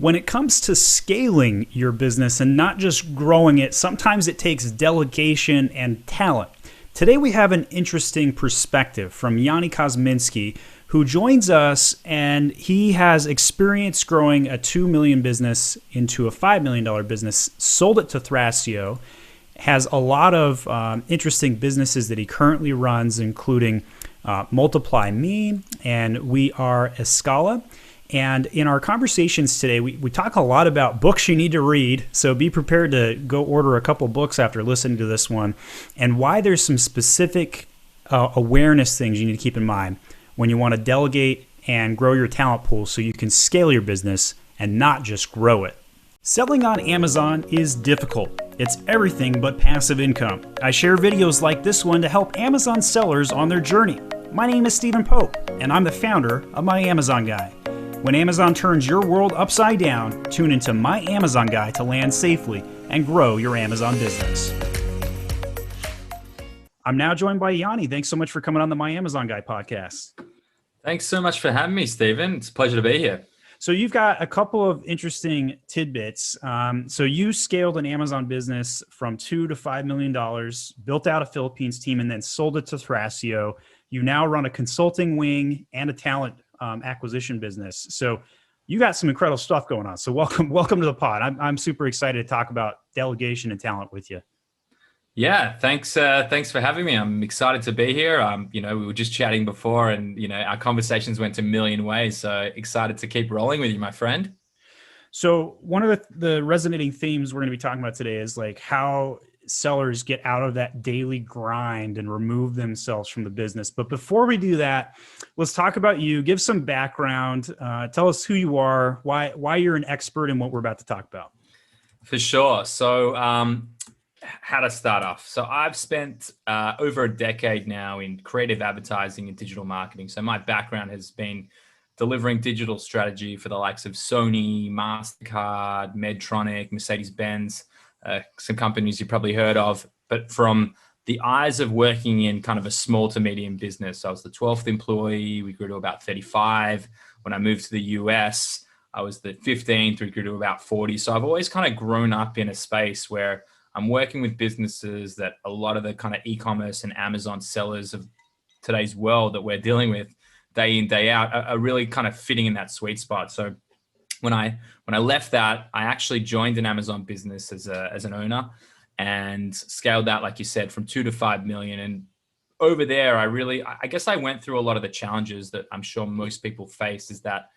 When it comes to scaling your business and not just growing it, sometimes it takes delegation and talent. Today we have an interesting perspective from Yoni Kozminski, who joins us, and he has experience growing a $2 million business into a $5 million business, sold it to Thrasio, has a lot of interesting businesses that he currently runs, including Multiply Me and We Are Escala. And in our conversations today, we talk a lot about books you need to read. So be prepared to go order a couple books after listening to this one, and why there's some specific awareness things you need to keep in mind when you want to delegate and grow your talent pool so you can scale your business and not just grow it. Selling on Amazon is difficult. It's everything but passive income. I share videos like this one to help Amazon sellers on their journey. My name is Stephen Pope, and I'm the founder of My Amazon Guy. When Amazon turns your world upside down, tune into My Amazon Guy to land safely and grow your Amazon business. I'm now joined by Yoni. Thanks so much for coming on the My Amazon Guy podcast. Thanks so much for having me, Stephen. It's a pleasure to be here. So you've got a couple of interesting tidbits. So you scaled an Amazon business from $2 to $5 million, built out a Philippines team, and then sold it to Thrasio. You now run a consulting wing and a talent acquisition business. So you got some incredible stuff going on. So welcome to the pod. I'm super excited to talk about delegation and talent with you. Yeah, thanks for having me. I'm excited to be here. We were just chatting before, and our conversations went a million ways. So excited to keep rolling with you, my friend. So one of the resonating themes we're going to be talking about today is like how sellers get out of that daily grind and remove themselves from the business. But before we do that, let's talk about you. Give some background. Tell us who you are, why you're an expert in what we're about to talk about. For sure. So how to start off. So I've spent over a decade now in creative advertising and digital marketing. So my background has been delivering digital strategy for the likes of Sony, MasterCard, Medtronic, Mercedes-Benz, some companies you've probably heard of, but from the eyes of working in kind of a small to medium business. I was the 12th employee. We grew to about 35. When I moved to the US, I was the 15th. We grew to about 40. So I've always kind of grown up in a space where I'm working with businesses that a lot of the kind of e-commerce and Amazon sellers of today's world that we're dealing with day in, day out are really kind of fitting in that sweet spot. So when I left that, I actually joined an Amazon business as an owner and scaled that, like you said, from 2 to 5 million. And over there, I guess I went through a lot of the challenges that I'm sure most people face, is that,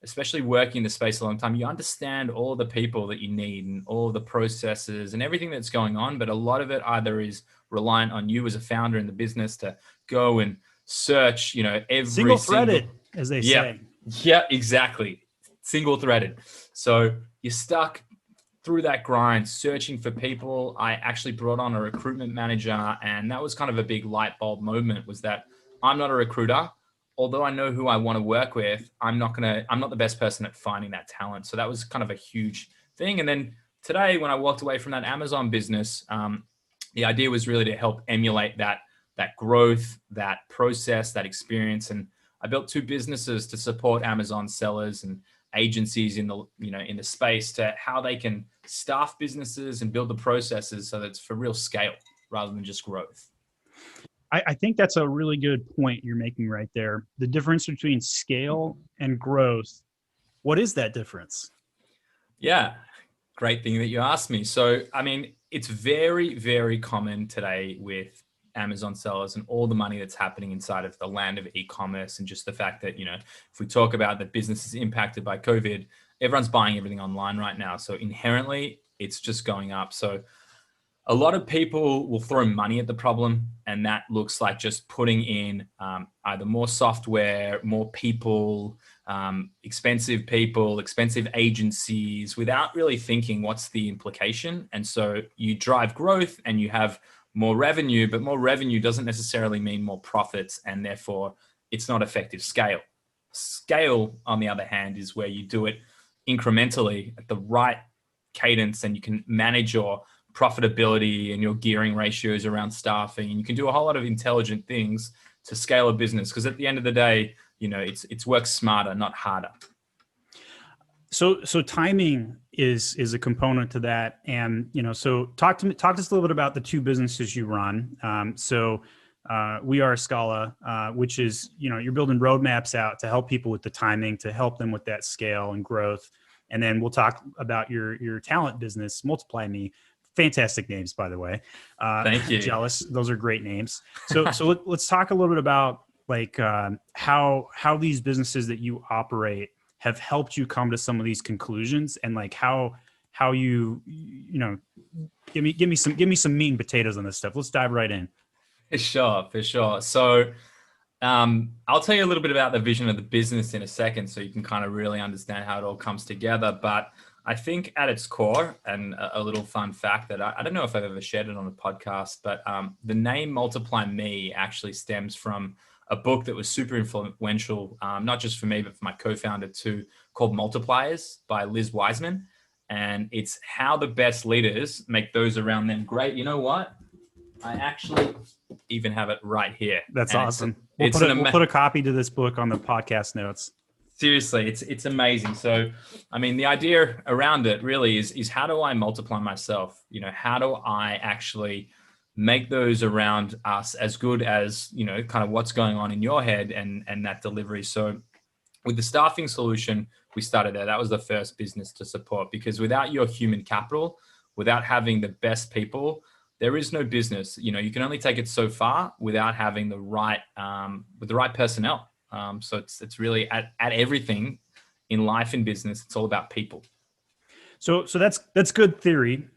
especially working in the space a long time, you understand all the people that you need and all the processes and everything that's going on. But a lot of it either is reliant on you as a founder in the business to go and search, every single-threaded, as they say. Yeah, exactly. Single-threaded. So you're stuck through that grind, searching for people. I actually brought on a recruitment manager, and that was kind of a big light bulb moment, was that I'm not a recruiter. Although I know who I want to work with, I'm not the best person at finding that talent. So that was kind of a huge thing. And then today, when I walked away from that Amazon business, the idea was really to help emulate that growth, that process, that experience. And I built 2 businesses to support Amazon sellers and agencies in the space to how they can staff businesses and build the processes so that it's for real scale rather than just growth. I think that's a really good point you're making right there. The difference between scale and growth. What is that difference? Yeah, great thing that you asked me. So, it's very, very common today with Amazon sellers and all the money that's happening inside of the land of e-commerce, and just the fact that, if we talk about the business is impacted by COVID, everyone's buying everything online right now. So inherently, it's just going up. So a lot of people will throw money at the problem, and that looks like just putting in either more software, more people, expensive agencies, without really thinking what's the implication. And so you drive growth and you have more revenue, but more revenue doesn't necessarily mean more profits, and therefore it's not effective scale. Scale, on the other hand, is where you do it incrementally at the right cadence, and you can manage your profitability and your gearing ratios around staffing, and you can do a whole lot of intelligent things to scale a business, because at the end of the day, it's work smarter, not harder. So timing is a component to that, and so talk to us a little bit about the two businesses you run. We are a Scala, which is you're building roadmaps out to help people with the timing, to help them with that scale and growth, and then we'll talk about your talent business, Multiply Me. Fantastic names, by the way. Thank you. Jealous. Those are great names. Let's talk a little bit about like how these businesses that you operate have helped you come to some of these conclusions, and like how give me some meat and potatoes on this stuff. Let's dive right in. For sure. So I'll tell you a little bit about the vision of the business in a second, so you can kind of really understand how it all comes together. But I think at its core, and a little fun fact that I don't know if I've ever shared it on a podcast, but the name Multiply Me actually stems from a book that was super influential, not just for me, but for my co-founder too, called Multipliers by Liz Wiseman. And it's how the best leaders make those around them great. You know what? I actually even have it right here. That's awesome. We'll put a copy to this book on the podcast notes. Seriously, it's amazing. So, I mean, the idea around it really is how do I multiply myself? How do I actually make those around us as good as, kind of what's going on in your head and that delivery. So with the staffing solution, we started there. That was the first business to support, because without your human capital, without having the best people, there is no business. You can only take it so far without having the right, with the right personnel. So it's really at everything in life and business, it's all about people. So that's good theory,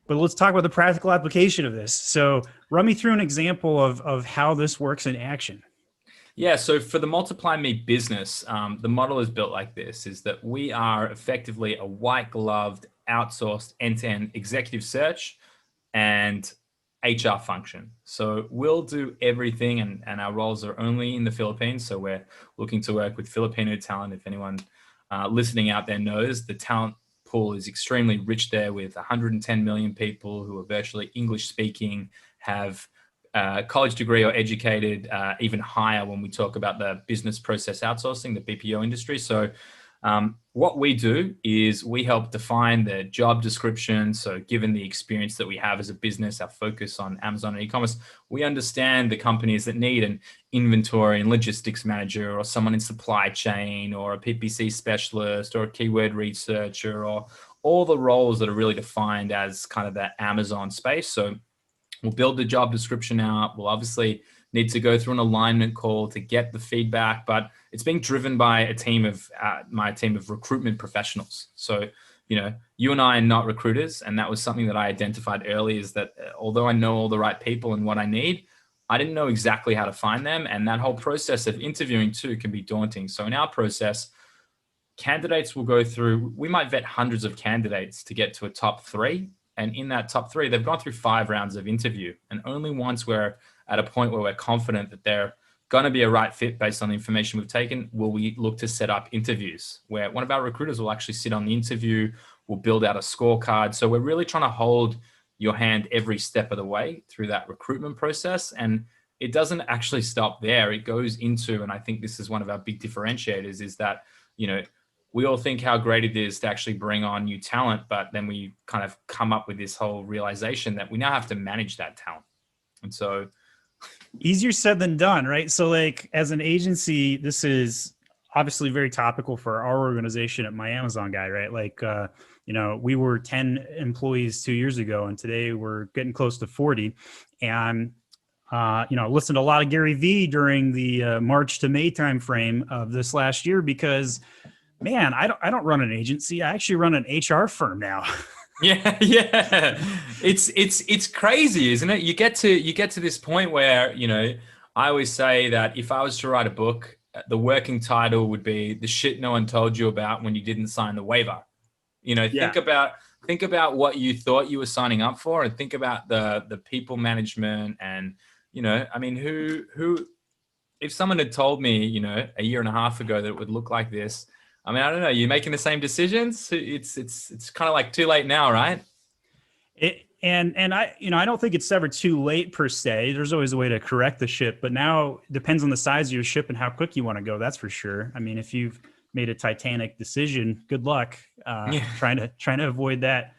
but let's talk about the practical application of this. So run me through an example of how this works in action. Yeah. So for the Multiply Me business, the model is built like this, is that we are effectively a white gloved, outsourced end-to-end executive search and HR function. So we'll do everything, and our roles are only in the Philippines. So we're looking to work with Filipino talent. If anyone listening out there knows, the talent pool is extremely rich there, with 110 million people who are virtually English speaking, have a college degree or educated, even higher when we talk about the business process outsourcing, the BPO industry. So what we do is we help define the job description. So given the experience that we have as a business, our focus on Amazon and e-commerce, we understand the companies that need an inventory and logistics manager, or someone in supply chain, or a PPC specialist, or a keyword researcher, or all the roles that are really defined as kind of that Amazon space. So we'll build the job description out. We'll obviously need to go through an alignment call to get the feedback, but it's being driven by a team of my team of recruitment professionals. So, you and I are not recruiters. And that was something that I identified early, is that although I know all the right people and what I need, I didn't know exactly how to find them. And that whole process of interviewing too can be daunting. So in our process, candidates will go through, we might vet hundreds of candidates to get to a top 3. And in that top 3, they've gone through 5 rounds of interview. And only once we're at a point where we're confident that they're going to be a right fit based on the information we've taken, will we look to set up interviews where one of our recruiters will actually sit on the interview. We'll build out a scorecard. So we're really trying to hold your hand every step of the way through that recruitment process. And it doesn't actually stop there. It goes into, and I think this is one of our big differentiators, is that, we all think how great it is to actually bring on new talent, but then we kind of come up with this whole realization that we now have to manage that talent. And so easier said than done, right? So like as an agency, this is obviously very topical for our organization at My Amazon Guy, right? Like, we were 10 employees 2 years ago, and today we're getting close to 40. And, listened to a lot of Gary Vee during the March to May timeframe of this last year, because man, I don't run an agency. I actually run an HR firm now. Yeah. It's crazy, isn't it? You get to this point where, I always say that if I was to write a book, the working title would be "The Shit No One Told You About When You Didn't Sign the Waiver." Think about what you thought you were signing up for, and think about the people management. And, who, if someone had told me, a year and a half ago that it would look like this, I don't know. You're making the same decisions. It's kind of like too late now, right? And I don't think it's ever too late per se. There's always a way to correct the ship, but now it depends on the size of your ship and how quick you want to go. That's for sure. I mean, if you've made a titanic decision. Good luck Yeah. trying to avoid that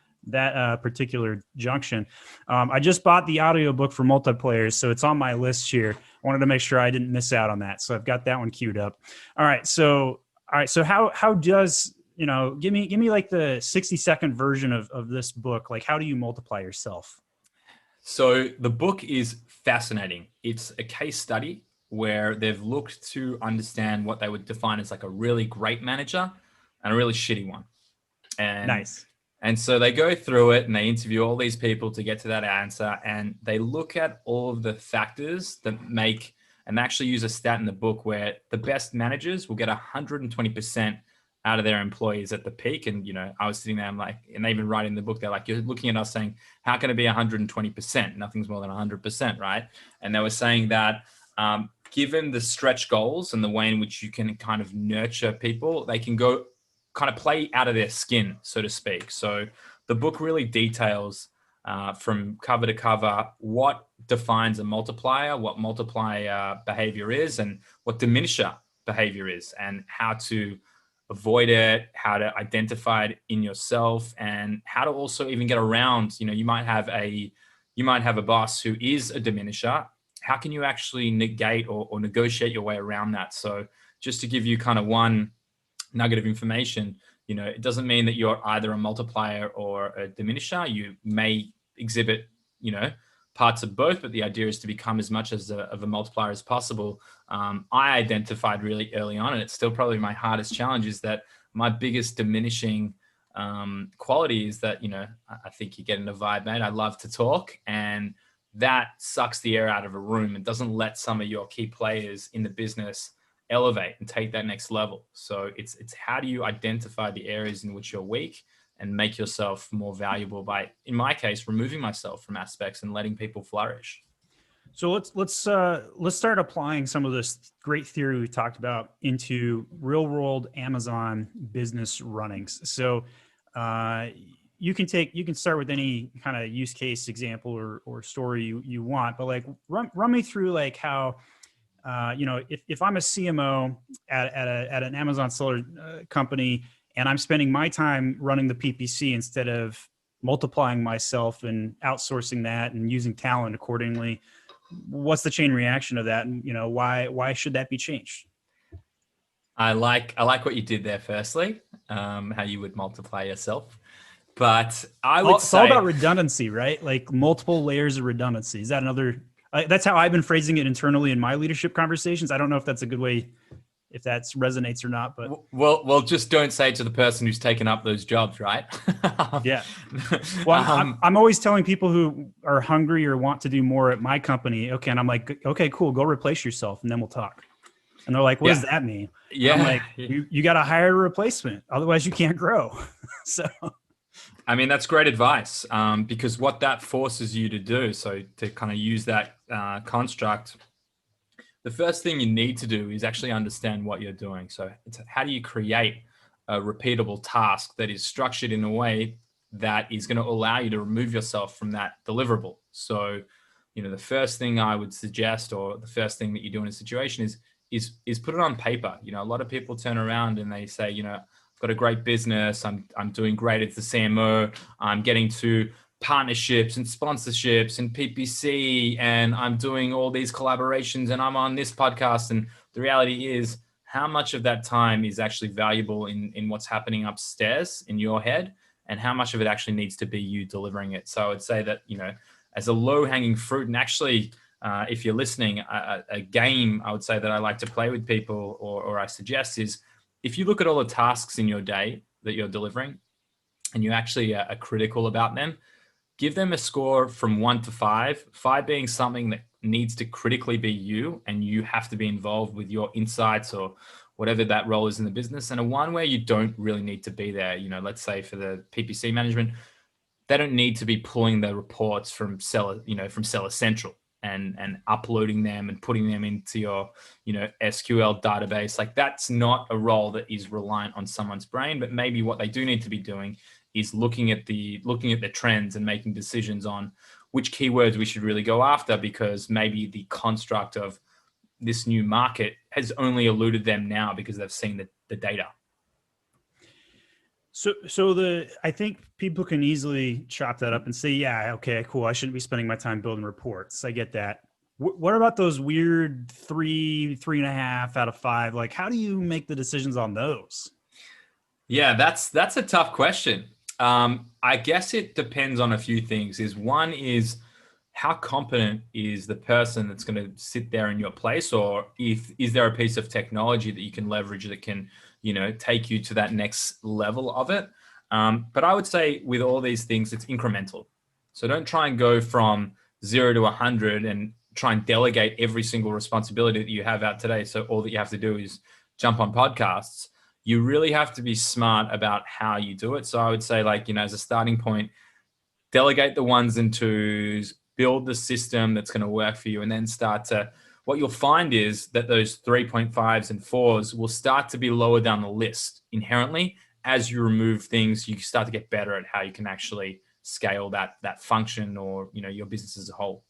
particular junction. I just bought the audiobook for multiplayers, so it's on my list here. I wanted to make sure I didn't miss out on that, so I've got that one queued up. All right, so how does, give me like the 60-second version of this book. Like, how do you multiply yourself? So the book is fascinating. It's a case study where they've looked to understand what they would define as like a really great manager and a really shitty one. And Nice. And so they go through it and they interview all these people to get to that answer. And they look at all of the factors that make, and they actually use a stat in the book where the best managers will get 120% out of their employees at the peak. And, I was sitting there, I'm like, and they even write in the book, they're like, you're looking at us saying, how can it be 120%? Nothing's more than 100%, right? And they were saying that given the stretch goals and the way in which you can kind of nurture people, they can go kind of play out of their skin, so to speak. So the book really details from cover to cover what defines a multiplier, what multiplier behavior is, and what diminisher behavior is, and how to avoid it, how to identify it in yourself, and how to also even get around. You might have a boss who is a diminisher. How can you actually negate or negotiate your way around that? So just to give you kind of one nugget of information, it doesn't mean that you're either a multiplier or a diminisher. You may exhibit, parts of both, but the idea is to become as much of a multiplier as possible. I identified really early on, and it's still probably my hardest challenge, is that my biggest diminishing quality is that, I think you're getting a vibe, mate. I love to talk, and that sucks the air out of a room and doesn't let some of your key players in the business elevate and take that next level. So it's how do you identify the areas in which you're weak and make yourself more valuable by, in my case, removing myself from aspects and letting people flourish. So let's start applying some of this great theory we talked about into real world Amazon business runnings. So you can start with any kind of use case example or story you want, but like run me through like how if I'm a CMO at an Amazon seller company and I'm spending my time running the PPC instead of multiplying myself and outsourcing that and using talent accordingly, what's the chain reaction of that? And, why should that be changed? I like what you did there. Firstly, how you would multiply yourself, but I would it's all about redundancy, right? Like multiple layers of redundancy. Is that another? That's how I've been phrasing it internally in my leadership conversations. I don't know if that's a good way, if that resonates or not, but well, just don't say it to the person who's taken up those jobs, right? Yeah. Well, I'm always telling people who are hungry or want to do more at my company, okay, and I'm like, okay, cool, go replace yourself, and then we'll talk. And they're like, what does that mean? Yeah. And I'm like, you got to hire a replacement, otherwise you can't grow. So. I mean, that's great advice, because what that forces you to do, so to kind of use that construct, the first thing you need to do is actually understand what you're doing. So it's how do you create a repeatable task that is structured in a way that is going to allow you to remove yourself from that deliverable. So, the first thing I would suggest, or the first thing that you do in a situation is put it on paper. A lot of people turn around and they say, I've got a great business. I'm doing great as the CMO. I'm getting to partnerships and sponsorships and PPC, and I'm doing all these collaborations, and I'm on this podcast. And the reality is, how much of that time is actually valuable in what's happening upstairs in your head, and how much of it actually needs to be you delivering it. So I would say that, as a low-hanging fruit, and actually, if you're listening, a game I would say that I like to play with people, or I suggest, is if you look at all the tasks in your day that you're delivering and you actually are critical about them, give them a score from 1 to 5, 5 being something that needs to critically be you and you have to be involved with your insights or whatever that role is in the business, and a 1 where you don't really need to be there. Let's say for the PPC management, they don't need to be pulling the reports from Seller Central and uploading them and putting them into your, SQL database. Like, that's not a role that is reliant on someone's brain, but maybe what they do need to be doing is looking at the trends and making decisions on which keywords we should really go after, because maybe the construct of this new market has only eluded them now because they've seen the data. So I think people can easily chop that up and say, yeah, okay, cool. I shouldn't be spending my time building reports. I get that. What about those weird 3.5 out of 5? Like, how do you make the decisions on those? Yeah, that's a tough question. I guess it depends on a few things. One is how competent is the person that's going to sit there in your place, or if is there a piece of technology that you can leverage that can, take you to that next level of it. But I would say with all these things, it's incremental. So don't try and go from 0 to 100 and try and delegate every single responsibility that you have out today. So all that you have to do is jump on podcasts. You really have to be smart about how you do it. So I would say, like, as a starting point, delegate the ones and twos, build the system that's going to work for you, and then what you'll find is that those 3.5s and 4s will start to be lower down the list inherently. As you remove things, you start to get better at how you can actually scale that function or, your business as a whole.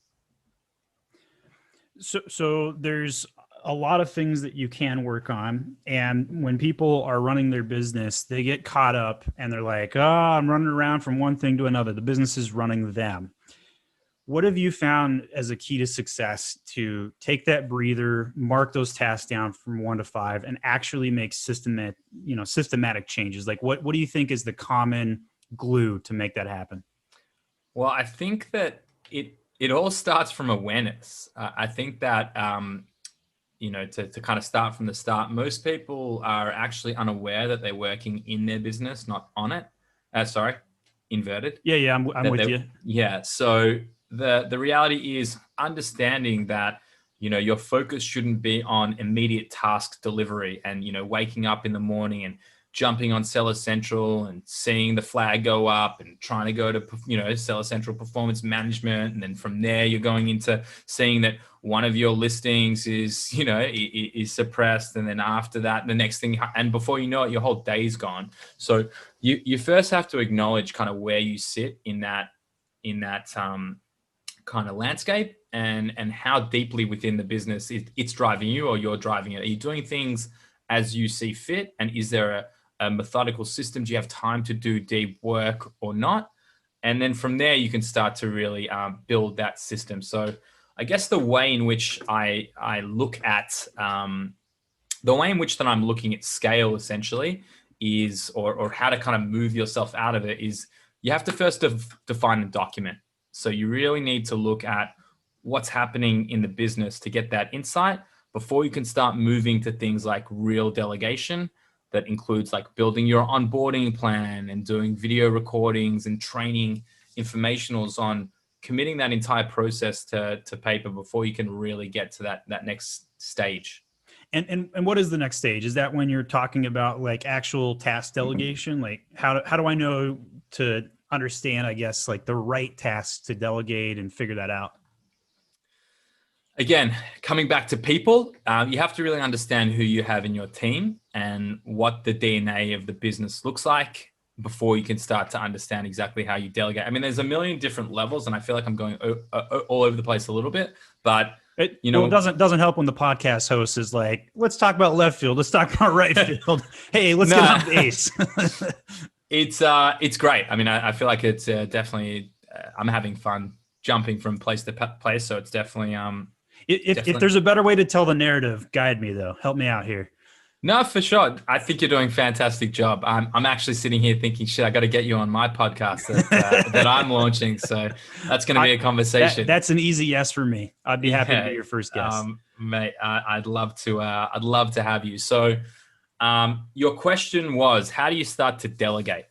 So there's a lot of things that you can work on. And when people are running their business, they get caught up and they're like, oh, I'm running around from one thing to another. The business is running them. What have you found as a key to success to take that breather, mark those tasks down from 1 to 5, and actually make systematic changes? Like what do you think is the common glue to make that happen? Well, I think that it all starts from awareness. I think that, to kind of start from the start, most people are actually unaware that they're working in their business, not on it. Sorry, inverted. Yeah, I'm with you. Yeah. So the reality is understanding that, your focus shouldn't be on immediate task delivery and, waking up in the morning and jumping on Seller Central and seeing the flag go up and trying to go to, Seller Central performance management. And then from there, you're going into seeing that one of your listings is, is suppressed. And then after that, the next thing, and before you know it, your whole day's gone. So you first have to acknowledge kind of where you sit in that kind of landscape and how deeply within the business it's driving you or you're driving it. Are you doing things as you see fit? And is there a methodical system? Do you have time to do deep work or not? And then from there, you can start to really build that system. So I guess the way in which I look at the way in which that I'm looking at scale essentially is, or how to kind of move yourself out of it is, you have to first define and document. So you really need to look at what's happening in the business to get that insight before you can start moving to things like real delegation. That includes like building your onboarding plan and doing video recordings and training informationals on committing that entire process to paper before you can really get to that next stage. And what is the next stage? Is that when you're talking about like actual task delegation? Like how do I know to understand, I guess, like the right tasks to delegate and figure that out? Again, coming back to people, you have to really understand who you have in your team and what the DNA of the business looks like before you can start to understand exactly how you delegate. I mean, there's a million different levels, and I feel like I'm going all over the place a little bit, but it doesn't help when the podcast host is like, let's talk about left field. Let's talk about right field. Hey, let's get on base. It's great. I mean, I feel like it's definitely, I'm having fun jumping from place to place. So it's definitely, if there's a better way to tell the narrative, guide me though. Help me out here. No, for sure. I think you're doing a fantastic job. I'm actually sitting here thinking, shit, I got to get you on my podcast that I'm launching. So that's going to be a conversation. That's an easy yes for me. I'd be happy to be your first guest. Mate, I'd love to have you. So your question was, how do you start to delegate?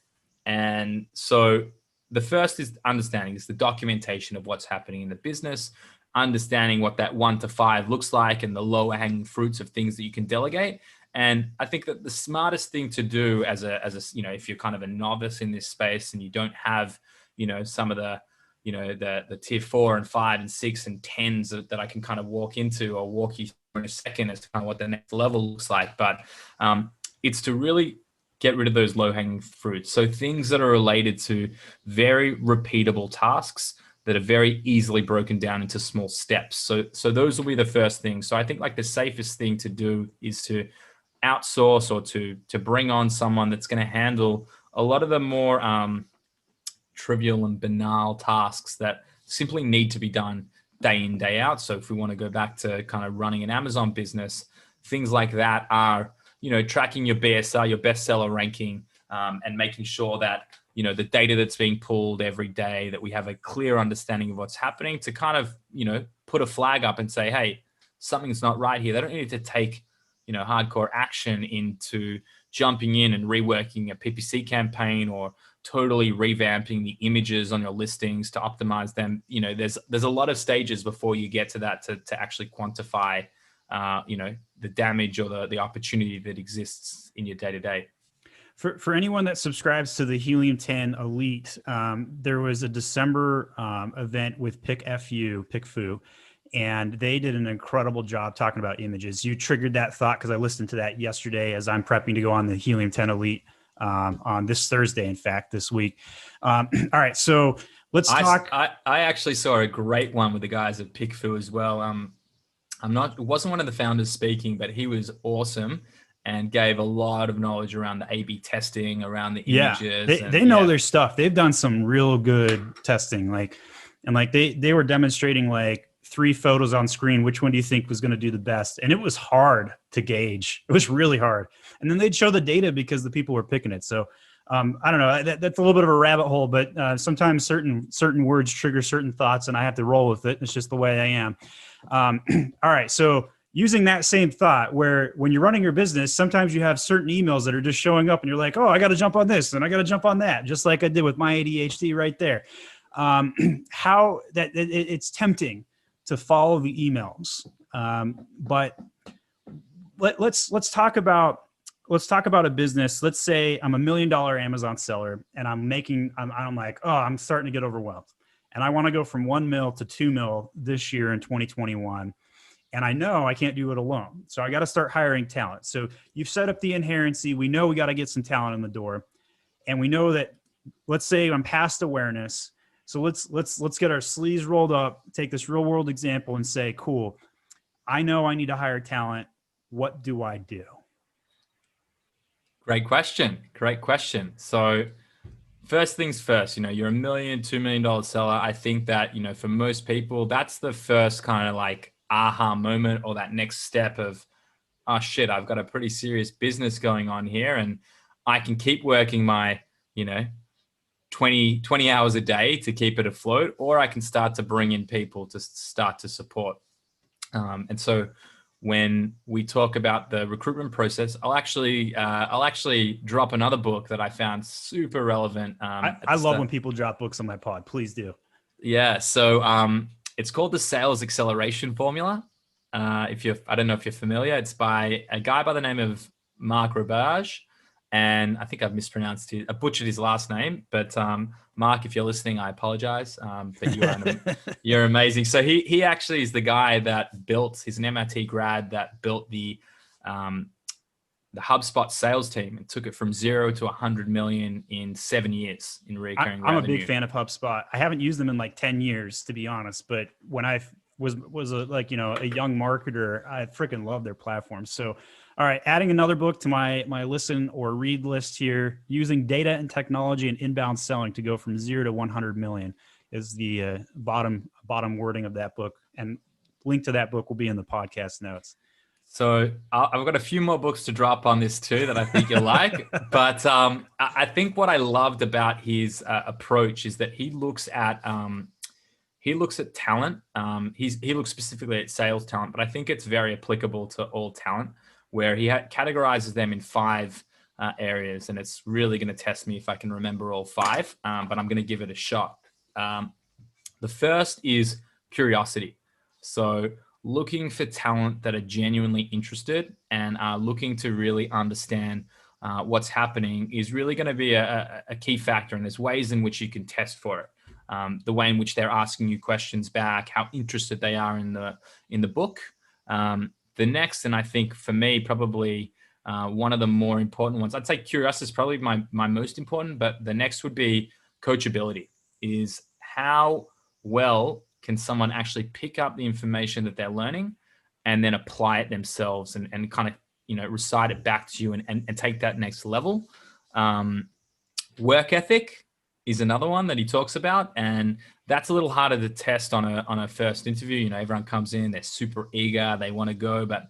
And so the first is understanding is the documentation of what's happening in the business, understanding what that 1 to 5 looks like and the lower hanging fruits of things that you can delegate. And I think that the smartest thing to do as a, if you're kind of a novice in this space and you don't have, some of the, the tier 4 and 5 and 6 and 10s that I can kind of walk into or walk you through in a second as to kind of what the next level looks like. But it's to really get rid of those low hanging fruits. So things that are related to very repeatable tasks that are very easily broken down into small steps. So those will be the first thing. So I think like the safest thing to do is to outsource or to bring on someone that's going to handle a lot of the more trivial and banal tasks that simply need to be done day in, day out. So if we want to go back to kind of running an Amazon business, things like that are, tracking your BSR, your bestseller ranking, and making sure that, the data that's being pulled every day, that we have a clear understanding of what's happening to kind of, put a flag up and say, hey, something's not right here. They don't need to take, hardcore action into jumping in and reworking a PPC campaign or totally revamping the images on your listings to optimize them. There's a lot of stages before you get to that to actually quantify, the damage or the opportunity that exists in your day-to-day. For anyone that subscribes to the Helium 10 Elite, there was a December event with PickFu, and they did an incredible job talking about images. You triggered that thought because I listened to that yesterday as I'm prepping to go on the Helium 10 Elite on this Thursday, in fact, this week. All right, so let's talk. I actually saw a great one with the guys at PickFu as well. It wasn't one of the founders speaking, but he was awesome and gave a lot of knowledge around the A/B testing, around the images. They know their stuff. They've done some real good testing. They were demonstrating like 3 photos on screen. Which one do you think was going to do the best? And it was hard to gauge. It was really hard. And then they'd show the data because the people were picking it. So I don't know. That's a little bit of a rabbit hole, but sometimes certain words trigger certain thoughts, and I have to roll with it. It's just the way I am. All right. So using that same thought, where when you're running your business, sometimes you have certain emails that are just showing up and you're like, oh, I got to jump on this and I got to jump on that, just like I did with my ADHD right there. How that it's tempting to follow the emails. But let's talk about a business. Let's say I'm $1 million Amazon seller and I'm like, oh, I'm starting to get overwhelmed. And I want to go from 1 mil to 2 mil this year in 2021. And I know I can't do it alone. So I got to start hiring talent. So you've set up the inherency. We know we got to get some talent in the door. And we know that, let's say I'm past awareness. So let's get our sleeves rolled up, take this real world example and say, cool, I know I need to hire talent. What do I do? Great question. So first things first, you're $1 million, $2 million seller. I think that, for most people, that's the first kind of like aha moment or that next step of, oh shit, I've got a pretty serious business going on here and I can keep working my, 20 hours a day to keep it afloat, or I can start to bring in people to start to support. And so when we talk about the recruitment process, I'll actually drop another book that I found super relevant. I love when people drop books on my pod. Please do. Yeah. So it's called the Sales Acceleration Formula. I don't know if you're familiar. It's by a guy by the name of Mark Roberge. And I think I've I butchered his last name, but Mark, if you're listening, I apologize. But you're amazing. So he actually is the guy that built, he's an MIT grad that built the HubSpot sales team and took it from 0 to 100 million in 7 years in recurring revenue. I'm a big fan of HubSpot. I haven't used them in like 10 years, to be honest. But when I was a young marketer, I freaking love their platform. So, all right, adding another book to my listen or read list here, using data and technology and inbound selling to go from 0 to 100 million is the bottom wording of that book. And link to that book will be in the podcast notes. So I've got a few more books to drop on this too that I think you'll like. But I think what I loved about his approach is that he looks at talent. He looks specifically at sales talent, but I think it's very applicable to all talent, where he categorizes them in 5 areas. And it's really going to test me if I can remember all 5, but I'm going to give it a shot. The first is curiosity. So looking for talent that are genuinely interested and are looking to really understand what's happening is really going to be a key factor. And there's ways in which you can test for it. The way in which they're asking you questions back, how interested they are in the book. The next, and I think for me, probably one of the more important ones, I'd say curiosity is probably my most important, but the next would be coachability. Is how well can someone actually pick up the information that they're learning and then apply it themselves and kind of, recite it back to you and take that next level. Work ethic is another one that he talks about, and that's a little harder to test on a first interview. You know, everyone comes in, they're super eager, they want to go, but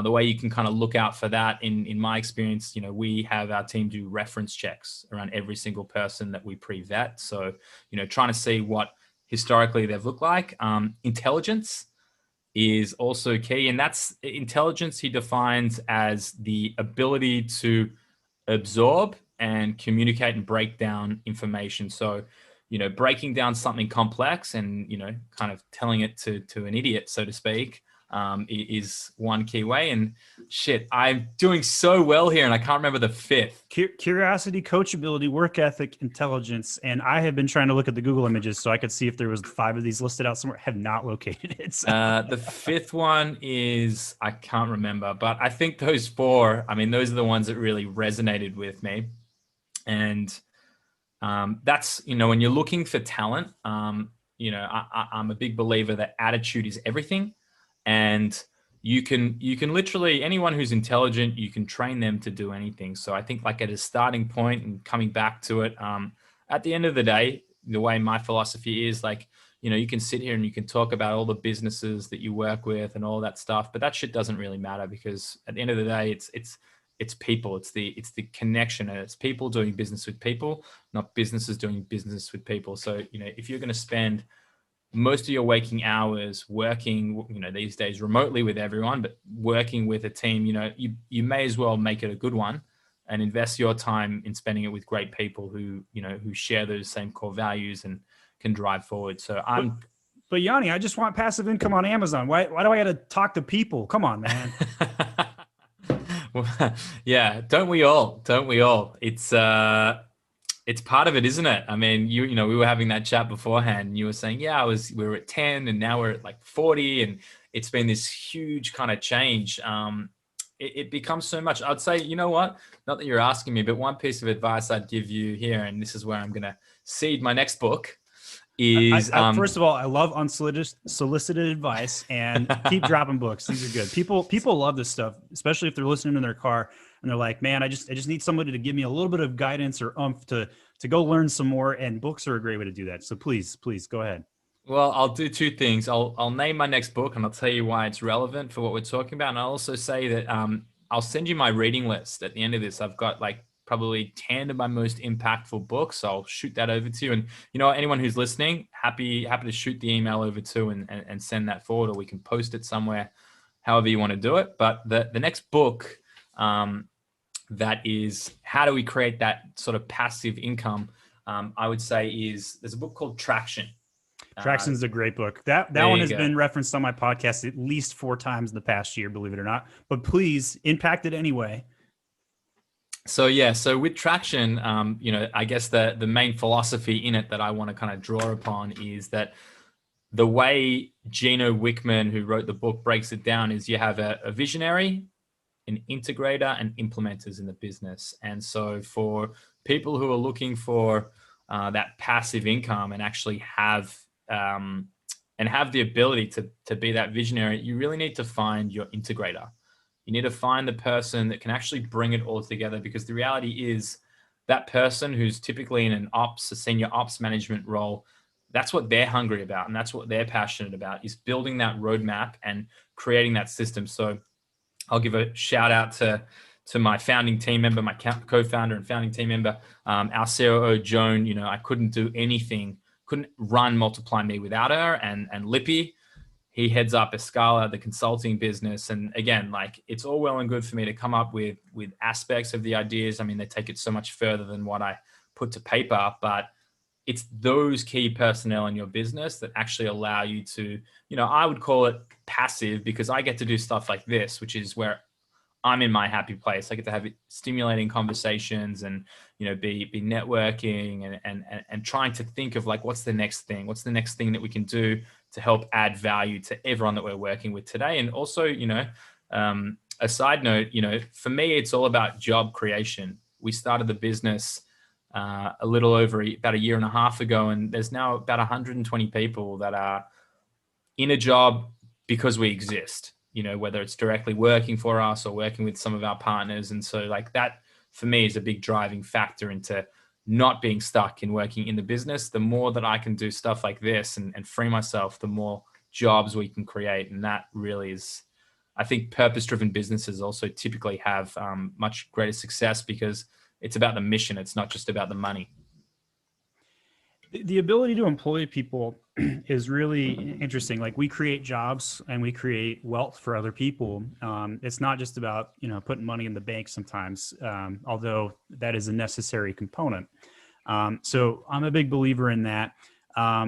the way you can kind of look out for that, in my experience, you know, we have our team do reference checks around every single person that we pre-vet. So, you know, trying to see what historically they've looked like. Intelligence is also key, and that's intelligence he defines as the ability to absorb and communicate and break down information. So, you know, breaking down something complex and, you know, kind of telling it to an idiot, so to speak, is one key way. And shit, I'm doing so well here and I can't remember the fifth. Curiosity, coachability, work ethic, intelligence. And I have been trying to look at the Google images so I could see if there was 5 of these listed out somewhere. Have not located it. So. The fifth one is, I can't remember, but I think those 4, I mean, those are the ones that really resonated with me. And that's, you know, when you're looking for talent, you know, I'm a big believer that attitude is everything. And you can literally, anyone who's intelligent, you can train them to do anything. So I think, like, at a starting point and coming back to it, at the end of the day, the way my philosophy is, like, you know, you can sit here and you can talk about all the businesses that you work with and all that stuff, but that shit doesn't really matter, because at the end of the day, it's people, it's the connection, and it's people doing business with people, not businesses doing business with people. So, you know, if you're going to spend most of your waking hours working, you know, these days remotely with everyone, but working with a team, you know, you may as well make it a good one and invest your time in spending it with great people who, you know, who share those same core values and can drive forward. So But Yoni, I just want passive income on Amazon. Why do I got to talk to people? Come on, man. Yeah, don't we all? It's part of it, isn't it? I mean, you know, we were having that chat beforehand and you were saying, yeah, we were at 10 and now we're at like 40, and it's been this huge kind of change. It becomes so much. I'd say, you know what, not that you're asking me, but one piece of advice I'd give you here, and this is where I'm going to seed my next book, is first of all, I love unsolicited advice, and keep dropping books. These are good. People love this stuff, especially if they're listening in their car and they're like, man, I just need somebody to give me a little bit of guidance or oomph to go learn some more. And books are a great way to do that. So please go ahead. Well, I'll do 2 things. I'll name my next book and I'll tell you why it's relevant for what we're talking about. And I'll also say that I'll send you my reading list at the end of this. I've got like probably 10 of my most impactful books. I'll shoot that over to you. And, you know, anyone who's listening, happy to shoot the email over to and send that forward, or we can post it somewhere, however you want to do it. But the next book, that is how do we create that sort of passive income, I would say there's a book called Traction. Traction's a great book. That one has been referenced on my podcast at least 4 times in the past year, believe it or not. But please impact it anyway. So with Traction, you know, I guess the main philosophy in it that I want to kind of draw upon is that the way Gino Wickman, who wrote the book, breaks it down is you have a visionary, an integrator, and implementers in the business. And so for people who are looking for that passive income and actually have the ability to be that visionary, you really need to find your integrator. You need to find the person that can actually bring it all together, because the reality is that person who's typically in a senior ops management role, that's what they're hungry about. And that's what they're passionate about, is building that roadmap and creating that system. So I'll give a shout out to my founding team member, my co-founder and founding team member, our COO, Joan. You know, I couldn't do anything, couldn't run Multiply Me without her. And Lippy, he heads up Escala, the consulting business. And again, like, it's all well and good for me to come up with aspects of the ideas. I mean, they take it so much further than what I put to paper, but it's those key personnel in your business that actually allow you to, you know, I would call it passive, because I get to do stuff like this, which is where I'm in my happy place. I get to have stimulating conversations and, you know, be networking and trying to think of like, what's the next thing that we can do to help add value to everyone that we're working with today. And also, you know, a side note, you know, for me, it's all about job creation. We started the business a little over about a year and a half ago, and there's now about 120 people that are in a job because we exist, you know, whether it's directly working for us or working with some of our partners. And so like that for me is a big driving factor into not being stuck in working in the business. The more that I can do stuff like this and free myself, the more jobs we can create. And that really is, I think purpose-driven businesses also typically have much greater success because it's about the mission. It's not just about the money. The ability to employ people is really interesting. Like, we create jobs and we create wealth for other people. It's not just about, putting money in the bank sometimes, although that is a necessary component. So I'm a big believer in that.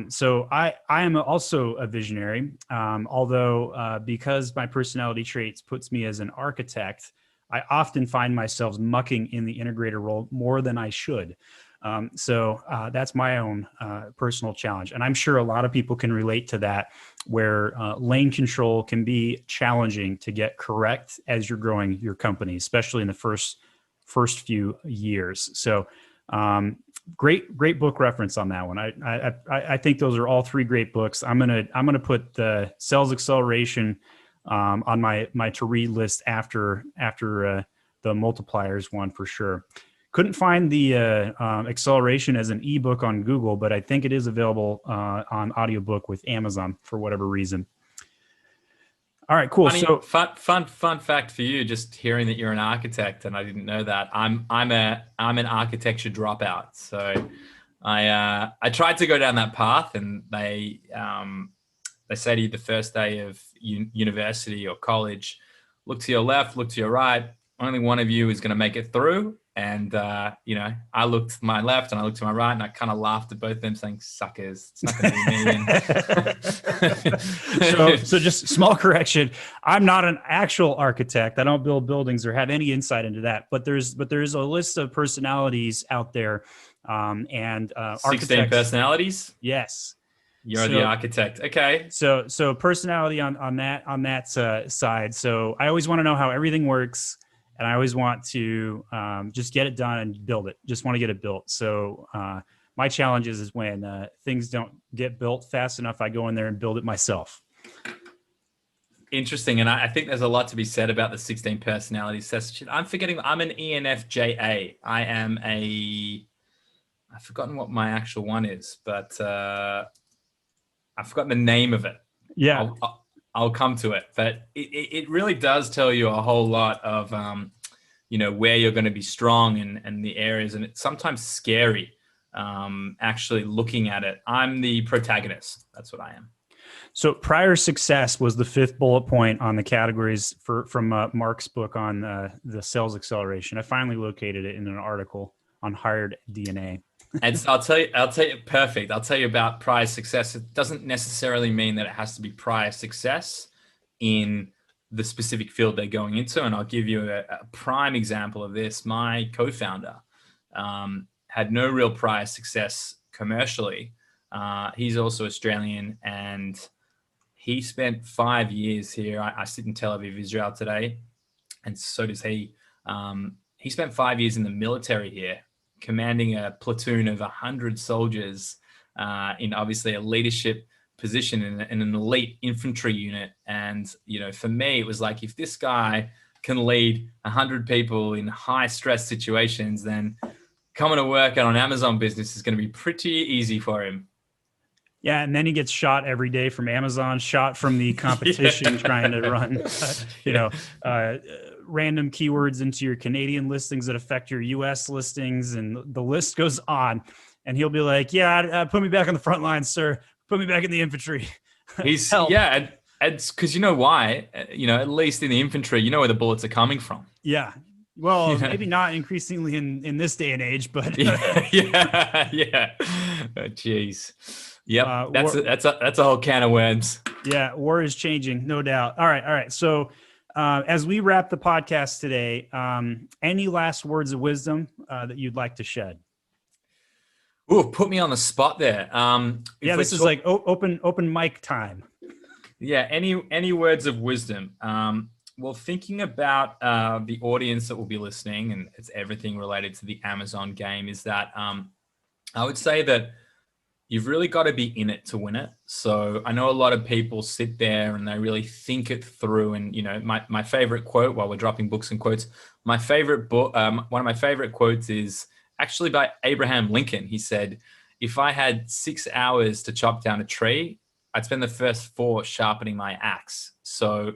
So I am also a visionary, although because my personality traits puts me as an architect, I often find myself mucking in the integrator role more than I should. So that's my own personal challenge. And I'm sure a lot of people can relate to that, where lane control can be challenging to get correct as you're growing your company, especially in the first few years. So great book reference on that one. I think those are all three great books. I'm gonna put the Sales Acceleration on my to read list after the multipliers one for sure. Couldn't find the Acceleration as an ebook on Google, but I think it is available on audiobook with Amazon for whatever reason. All right, cool. Funny, so fun fact for you, just hearing that you're an architect, and I didn't know that. I'm an architecture dropout. So I tried to go down that path, and they say to you the first day of university or college, look to your left, look to your right. Only one of you is going to make it through. And, I looked to my left and I looked to my right, and I kind of laughed at both of them saying, suckers, it's not going to be me. So just small correction. I'm not an actual architect. I don't build buildings or have any insight into that, but there's a list of personalities out there. And 16 personalities. Yes. You're the architect. Okay. So personality on that side. So I always want to know how everything works. And I always want to just get it done and build it. Just want to get it built. So my challenge is when things don't get built fast enough, I go in there and build it myself. Interesting. And I think there's a lot to be said about the 16 personalities. I'm forgetting. I'm an ENFJA. I've forgotten what my actual one is, but I've forgotten the name of it. Yeah. I'll come to it, but it really does tell you a whole lot of, where you're going to be strong and the areas. And it's sometimes scary actually looking at it. I'm the protagonist. That's what I am. So prior success was the fifth bullet point on the categories from Mark's book on the sales acceleration. I finally located it in an article on Hired DNA. And so I'll tell you, perfect. I'll tell you about prior success. It doesn't necessarily mean that it has to be prior success in the specific field they're going into. And I'll give you a prime example of this. My co-founder had no real prior success commercially. He's also Australian, and he spent 5 years here. I sit in Tel Aviv, Israel today, and so does he. He spent 5 years in the military here, commanding a platoon of 100 soldiers in obviously a leadership position in an elite infantry unit. And, for me, it was like, if this guy can lead 100 people in high stress situations, then coming to work on an Amazon business is going to be pretty easy for him. Yeah, and then he gets shot every day from Amazon, shot from the competition trying to run, random keywords into your Canadian listings that affect your US listings, and the list goes on. And he'll be like, "Yeah, put me back on the front line, sir. Put me back in the infantry." He's and because you know why? At least in the infantry, you know where the bullets are coming from. Yeah. Well, maybe not increasingly in this day and age, but yeah. Oh, geez. Yep. That's a whole can of worms. Yeah, war is changing, no doubt. All right. So as we wrap the podcast today, any last words of wisdom that you'd like to shed? Ooh, put me on the spot there. This is like open mic time. Yeah. Any words of wisdom? Well, thinking about the audience that will be listening, and it's everything related to the Amazon game, is that I would say that you've really got to be in it to win it. So I know a lot of people sit there and they really think it through. And, my favorite quote, while we're dropping books and quotes, my favorite book, one of my favorite quotes is, actually by Abraham Lincoln. He said, if I had 6 hours to chop down a tree, I'd spend the first 4 sharpening my axe. So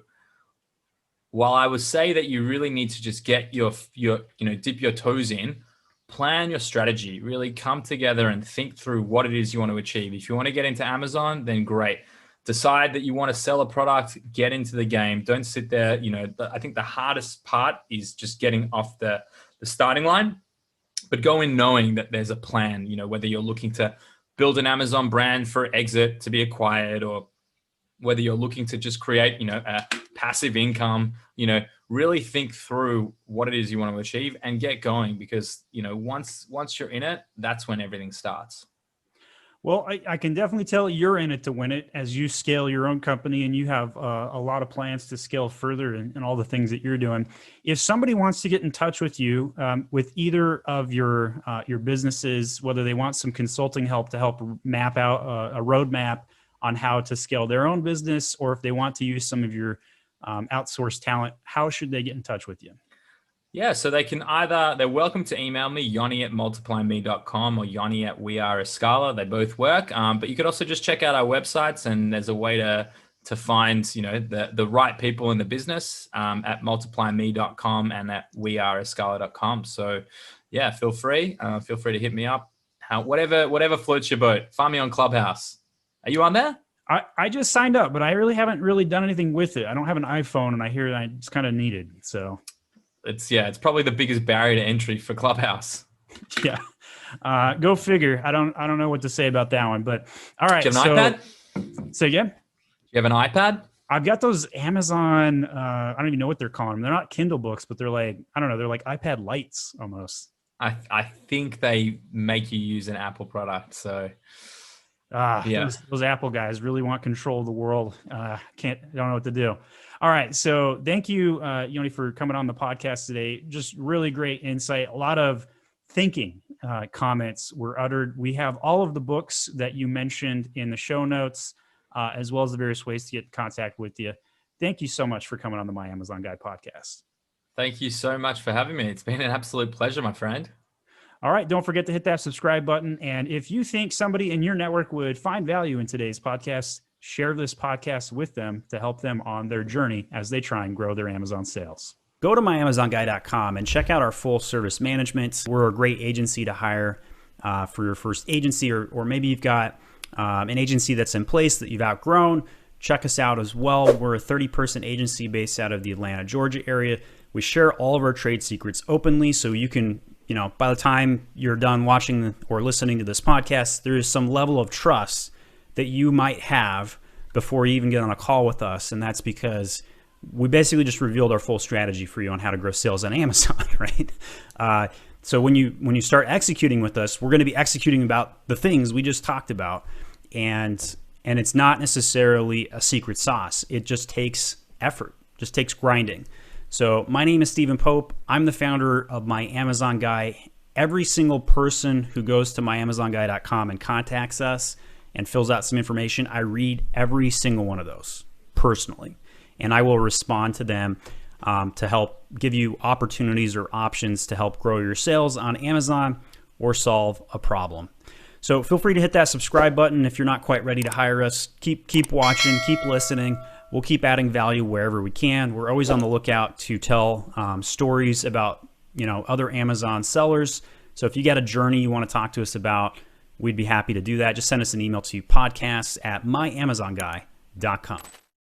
while I would say that you really need to just get your dip your toes in, plan your strategy, really come together and think through what it is you want to achieve. If you want to get into Amazon, then great. Decide that you want to sell a product, get into the game. Don't sit there. I think the hardest part is just getting off the starting line, but go in knowing that there's a plan, whether you're looking to build an Amazon brand for exit to be acquired, or whether you're looking to just create, a passive income, really think through what it is you want to achieve and get going, because, once you're in it, that's when everything starts. Well, I can definitely tell you're in it to win it as you scale your own company, and you have a lot of plans to scale further and all the things that you're doing. If somebody wants to get in touch with you with either of your businesses, whether they want some consulting help to help map out a roadmap on how to scale their own business, or if they want to use some of your outsourced talent, how should they get in touch with you? Yeah, so they're welcome to email me, Yoni@multiplyme.com or Yoni@weareascala. They both work. But you could also just check out our websites, and there's a way to find, the right people in the business at multiplyme.com and at weareascala.com. So yeah, feel free to hit me up. Whatever floats your boat. Find me on Clubhouse. Are you on there? I just signed up, but I really haven't done anything with it. I don't have an iPhone, and I hear that it's kind of needed. So it's probably the biggest barrier to entry for Clubhouse. Yeah. Go figure. I don't know what to say about that one, but all right. Do you have an iPad? Say again? You have an iPad? I've got those Amazon, I don't even know what they're calling them. They're not Kindle books, but they're like, I don't know. They're like iPad lights almost. I think they make you use an Apple product. So yeah, those Apple guys really want control of the world. Don't know what to do. All right. So thank you, Yoni, for coming on the podcast today. Just really great insight. A lot of thinking comments were uttered. We have all of the books that you mentioned in the show notes, as well as the various ways to get in contact with you. Thank you so much for coming on the My Amazon Guy podcast. Thank you so much for having me. It's been an absolute pleasure, my friend. All right. Don't forget to hit that subscribe button. And if you think somebody in your network would find value in today's podcast, share this podcast with them to help them on their journey as they try and grow their Amazon sales. Go to myamazonguy.com and check out our full service management. We're a great agency to hire for your first agency, or maybe you've got an agency that's in place that you've outgrown. Check us out as well. We're a 30-person agency based out of the Atlanta, Georgia area. We share all of our trade secrets openly, so you can, by the time you're done watching or listening to this podcast, there is some level of trust that you might have before you even get on a call with us. And that's because we basically just revealed our full strategy for you on how to grow sales on Amazon, right? So when you start executing with us, we're going to be executing about the things we just talked about. And it's not necessarily a secret sauce. It just takes effort, just takes grinding. So my name is Stephen Pope. I'm the founder of My Amazon Guy. Every single person who goes to myamazonguy.com and contacts us and fills out some information, I read every single one of those personally. And I will respond to them to help give you opportunities or options to help grow your sales on Amazon or solve a problem. So feel free to hit that subscribe button if you're not quite ready to hire us. Keep watching, keep listening. We'll keep adding value wherever we can. We're always on the lookout to tell stories about other Amazon sellers. So if you got a journey you want to talk to us about, we'd be happy to do that. Just send us an email to podcast@myamazonguy.com.